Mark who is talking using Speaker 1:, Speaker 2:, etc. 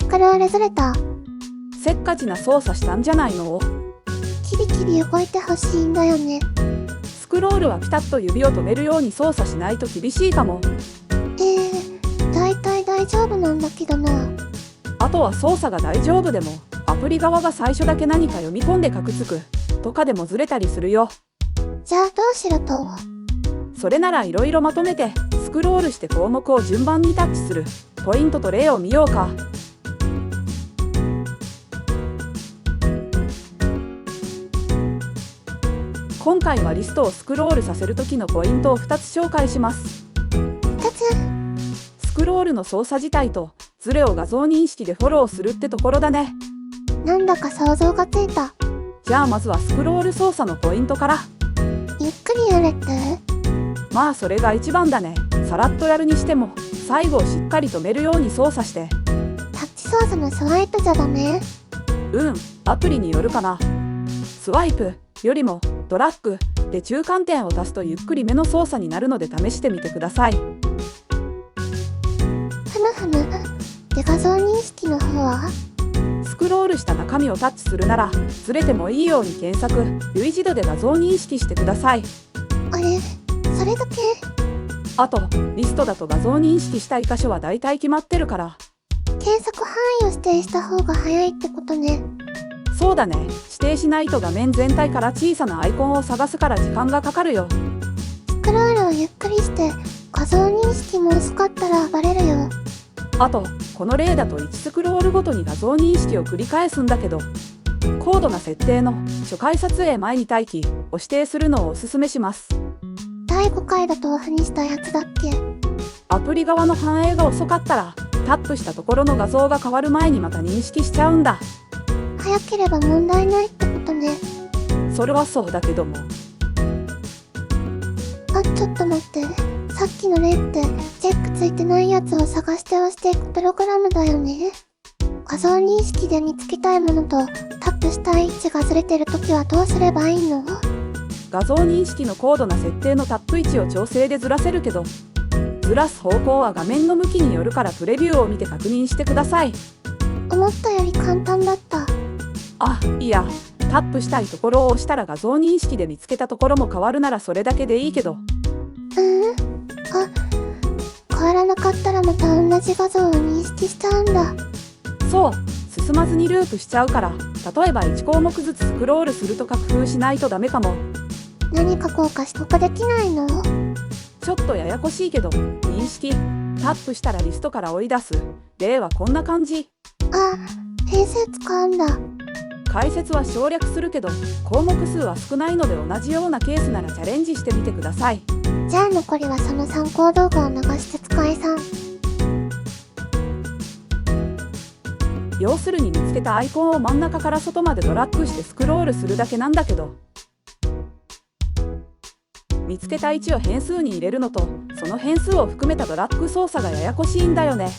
Speaker 1: からあれずれた。
Speaker 2: せっかちな操作したんじゃないの？
Speaker 1: キビキビ動いてほしいんだよね。
Speaker 2: スクロールはピタッと指を止めるように操作しないと厳しいかも。
Speaker 1: だいたい大丈夫なんだけどな。
Speaker 2: あとは操作が大丈夫でもアプリ側が最初だけ何か読み込んでカクつくとかでもずれたりするよ。
Speaker 1: じゃあどうしろと？
Speaker 2: それならいろいろまとめてスクロールして項目を順番にタッチするポイントと例を見ようか。今回はリストをスクロールさせる時のポイントを2つ紹介します。
Speaker 1: 2つ？
Speaker 2: スクロールの操作自体とズレを画像認識でフォローするってところだね。
Speaker 1: なんだか想像がついた。
Speaker 2: じゃあまずはスクロール操作のポイントから。
Speaker 1: ゆっくりやれって？
Speaker 2: まあそれが一番だね。さらっとやるにしても最後をしっかり止めるように操作して。
Speaker 1: タッチ操作のスワイプじゃダメ？
Speaker 2: アプリによるかな。スワイプよりもドラッグで中間点を足すとゆっくりめの操作になるので試してみてください。
Speaker 1: ふむふむ。で画像認識の方は？
Speaker 2: スクロールした中身をタッチするならずれてもいいように検索類似度で画像認識してください。
Speaker 1: あれ？それだけ？
Speaker 2: あとリストだと画像認識したい箇所はだいたい決まってるから。
Speaker 1: 検索範囲を指定した方が早いってことね。
Speaker 2: そうだね。指定しないと画面全体から小さなアイコンを探すから時間がかかるよ。
Speaker 1: スクロールをゆっくりして画像認識も遅かったらバレるよ。
Speaker 2: あとこの例だと1スクロールごとに画像認識を繰り返すんだけど、高度な設定の初回撮影前に待機を指定するのをおすすめします。
Speaker 1: 第5回だとオフにしたやつだっけ？
Speaker 2: アプリ側の反映が遅かったらタップしたところの画像が変わる前にまた認識しちゃうんだ。
Speaker 1: 早ければ問題ないってことね。
Speaker 2: それはそうだけども。
Speaker 1: ちょっと待って。さっきの例ってチェックついてないやつを探して押していくプログラムだよね。画像認識で見つけたいものとタップしたい位置がずれてるときはどうすればいいの？
Speaker 2: 画像認識の高度な設定のタップ位置を調整でずらせるけど、ずらす方向は画面の向きによるからプレビューを見て確認してください。
Speaker 1: 思ったより簡単だった。
Speaker 2: いや、タップしたいところを押したら画像認識で見つけたところも変わるならそれだけでいいけど。
Speaker 1: 変わらなかったらまた同じ画像を認識しちゃうんだ。
Speaker 2: そう、進まずにループしちゃうから、例えば1項目ずつスクロールするとか工夫しないとダメかも。
Speaker 1: 何か効果取得できないの？
Speaker 2: ちょっとややこしいけど、認識、タップしたらリストから追い出す。例はこんな感じ。
Speaker 1: 変数使うんだ。
Speaker 2: 解説は省略するけど、項目数は少ないので同じようなケースならチャレンジしてみてください。
Speaker 1: じゃあ残りはその参考動画を流して使いさん。
Speaker 2: 要するに見つけたアイコンを真ん中から外までドラッグしてスクロールするだけなんだけど、見つけた位置を変数に入れるのとその変数を含めたドラッグ操作がややこしいんだよね。